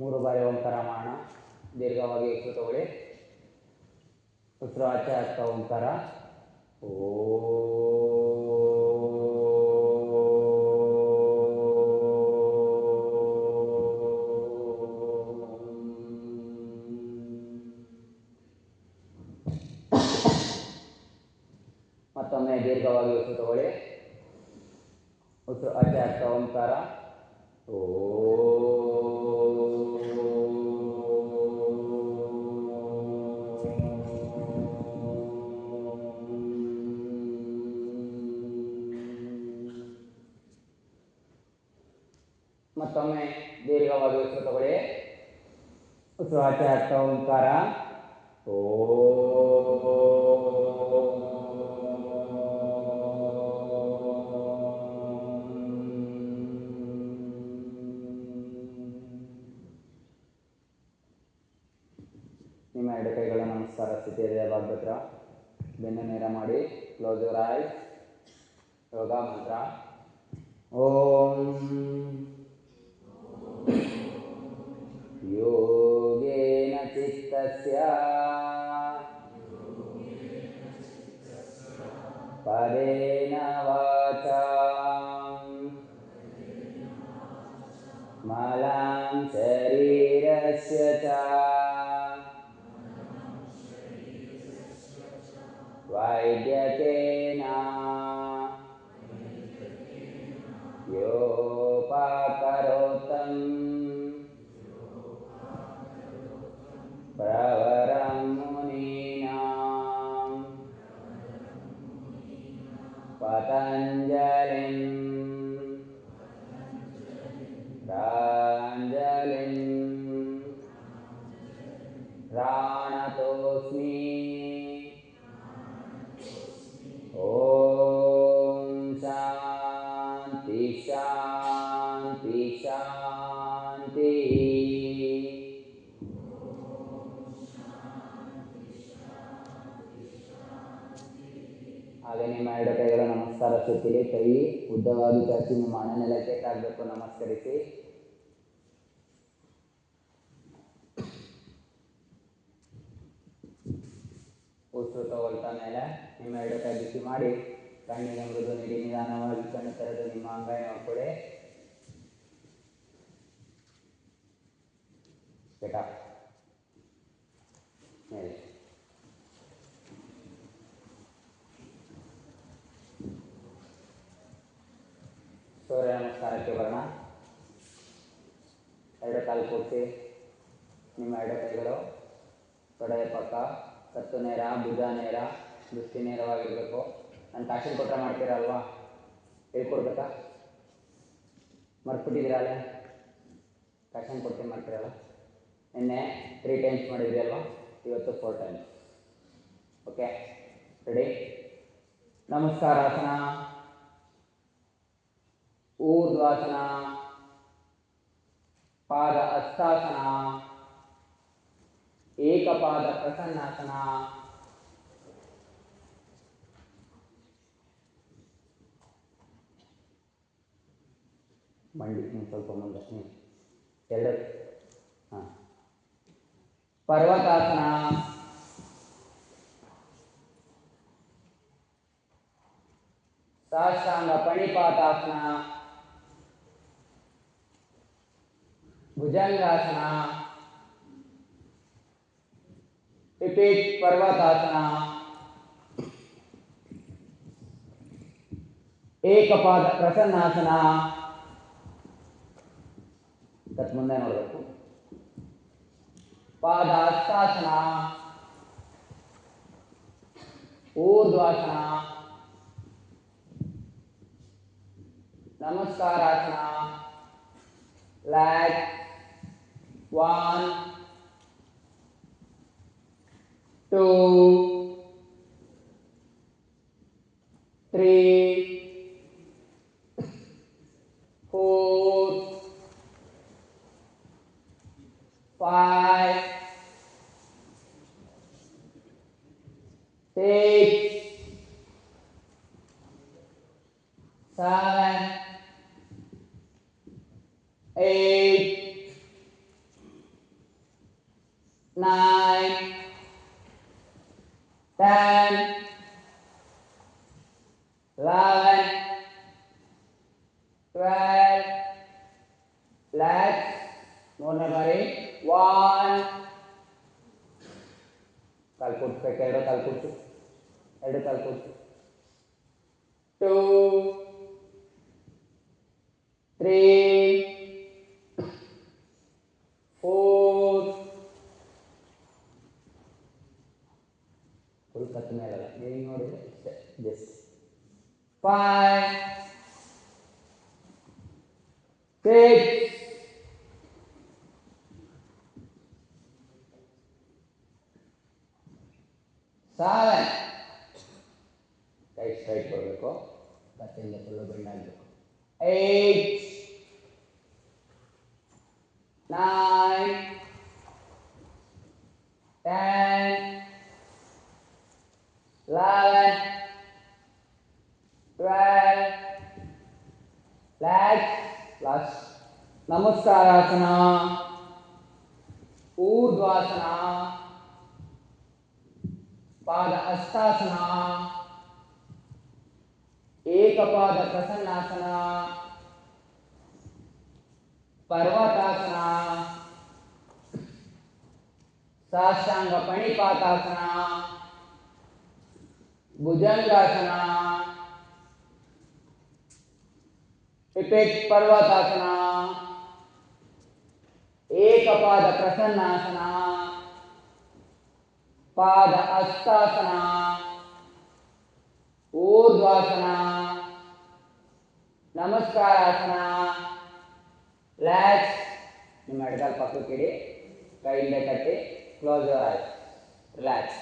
3 ಬಾರಿ ಓಂಕಾರ ಮಾಡೋಣ. ದೀರ್ಘವಾಗಿ ಉಸಿರು ತಗೊಳ್ಳಿ. ಉಸಿರು ಆಚೆ ಹಾಕ್ತಾ ಓಂಕಾರ. ಮತ್ತೊಮ್ಮೆ ದೀರ್ಘವಾಗಿ ಉಸಿರು ತಗೊಳ್ಳಿ. ಉಸಿರು ಆಚೆ ಹಾಕ್ತಾ ಓಂಕಾರ. ಮತ್ತೊಮ್ಮೆ ದೀರ್ಘವಾಗಿ ಉಸಿರು ತಗೊಳ್ಳಿ. ಉಸಿರು ಆಚೆ ಹಾಕ್ತಾ ಓಂಕಾರ. ನಿಮ್ಮ ಎರಡು ಕೈಗಳ ನಮಸ್ಕಾರ ಸ್ಥಿತಿಯಿದೆ. ಭಾಗವತ್ರ ಬೆನ್ನು ನೇರ ಮಾಡಿ. Close your eyes. ಯೋಗ ಮಂತ್ರ. ಓಂ ಯೋಗೇನ ಚಿತ್ತಸ್ಯ ಪದೇನ ವಾಚಾ ಮಲಂ ಶರೀರಸ್ಯ ಚ ವೈದ್ಯಕೇನ ಯೋಪಕರೋತಂ ಪ್ರವರಂ ಮುನೀನಾಂ ಪತಂಜಲಿಂ ಪ್ರಾಂಜಲಿಂ ಪ್ರಾಣತೋಸ್ಮಿ. ಓಂ ಶಾಂತಿ ಶಾಂತಿ ಶಾಂತಿ. ಹಾಗೆ ನಿಮ್ಮ ಎರಡು ಕೈಗಳ ನಮಸ್ಕಾರ ಸ್ಥಿತಿಗೆ. ಕೈ ಉದ್ದವಾಗಿ ಚಾಚಿ ನಿಮ್ಮ ಹಣೆ ನೆಲಕ್ಕೆ ತಾಗಬೇಕು. ನಮಸ್ಕರಿಸಿ. ಉಸಿರು ತಗೊಳ್ತಾ ಮೇಲೆ ನಿಮ್ಮ ಎರಡು ಕೈ ಬಿಸಿ ಮಾಡಿ ಕಣ್ಣಿಗೆ ಮೃದು ನೀಡಿ ನಿಧಾನವಾಗಿ ಕಣ್ಣು ತೆರೆದು ನಿಮ್ಮ ಅಂಗೈ ನೋಡ್ಕೊಳ್ಳಿ. ಮೇಲೆ ಸೂರ್ಯ ನಮಸ್ಕಾರಕ್ಕೆ ಬರೋಣ. ಎರಡು ಕಾಲು ಕೂಡಿಸಿ ನಿಮ್ಮ ಎರಡು ಕೈಗಳು ತೊಡೆಯ ಪಕ್ಕ, ಕತ್ತು ನೇರ, ಭುಜ ನೇರ, ದೃಷ್ಟಿ ನೇರವಾಗಿರಬೇಕು. ನಾನು ಕಾಶಿನ ಕೊಟ್ಟರೆ ಮಾಡ್ತೀರಲ್ವಾ, ಹೇಳ್ಕೊಡ್ಬೇಕಾ? ಮರ್ತ್ಬಿಟ್ಟಿದ್ದೀರಲ್ಲ, ಕಾಶಿನ ಕೊಡ್ತೀನಿ ಮಾಡ್ತೀರಲ್ಲ. ನಿನ್ನೆ 3 ಟೈಮ್ಸ್ ಮಾಡಿದ್ರಿ ಅಲ್ವಾ, ಇವತ್ತು 4 ಟೈಮ್ಸ್. Okay, ready? ನಮಸ್ಕಾರಾಸನ, ಊರ್ಧ್ವಾಸನ, ಪಾದ ಹಸ್ತಾಸನ, ಏಕಪಾದ ಪ್ರಸನ್ನಾಸನ, ಮಂಡಿ ಸ್ವಲ್ಪ ಮುಂದೆ ಎರಡು. ಹಾಂ, ಪರ್ವತಾಸನ, ಸಾಷ್ಟಾಂಗ ಪಣಿಪಾತಾಸನ, ಭುಜಂಗಾಸನ, ರಿಪೀಟ್ ಪರ್ವತಾಸನ, ಏಕಪಾದ ಪ್ರಸನ್ನಾಸನ. ಕತ್ ಮುಂದೆ ನೋಡಬೇಕು. ಪಾದ ಹಸ್ತಾಸನ, ಊರ್ಧ್ವಾಸನ, ನಮಸ್ಕಾರಾಸನ. ಲ್ಯಾಕ್ 1 2 3 4 5 6 7 8 9, 10, 11, 12. Let's ಮೂರನೇ ಬಾರಿ 1 ಕಾಲು ಕೂಡಿಸ್ಬೇಕು, ಎರಡು ಕಾಲು ಕೂಡಿಸು, 2 ಕಾಲು ಕೂಡಿಸು, 2, 3, 4 ಫುಲ್ ಕತ್ ಮೇಲಲ್ಲ, ನೀವು ನೋಡಿದ್ರೆ ಇಷ್ಟೇ, ದಿಸ್ 5, 6, 7 ಕೈ ಸ್ಟ್ರೈಟ್ ಕೊಡಬೇಕು, ಕತ್ತಿಂದ ಫುಲ್ಲು ಬೆಂಡ್ ಆಗಬೇಕು. 8, 9, 10, 11, 12. Last ನಮಸ್ಕಾರಾಸನ, ಊರ್ಧ್ವಾಸನ, ಪಾದ ಹಸ್ತಾಸನ, ಏಕಪಾದ ಪ್ರಸನ್ನಾಸನ, ಪರ್ವತಾಸನ, ಸಾಷ್ಟಾಂಗ ಪಣಿಪಾತಾಸನ, ಭುಜಂಗಾಸನ, ರಿಪೀಟ್ ಪರ್ವತಾಸನ, ಏಕಪಾದ ಪ್ರಸನ್ನಾಸನ, ಪಾದ ಹಸ್ತಾಸನ, ಊರ್ಧ್ವಾಸನ, ನಮಸ್ಕಾರಾಸನ. ರಿಲ್ಯಾಕ್ಸ್. ನಿಮ್ಮ ಎಡಗಾಲು ಪಕ್ಕಕ್ಕೆ ಇಡಿ, ಕೈಯಿಂದ ಕಟ್ಟಿ, ಕ್ಲೋಸ್ ಯುವರ್ ಐಸ್, ರಿಲ್ಯಾಕ್ಸ್.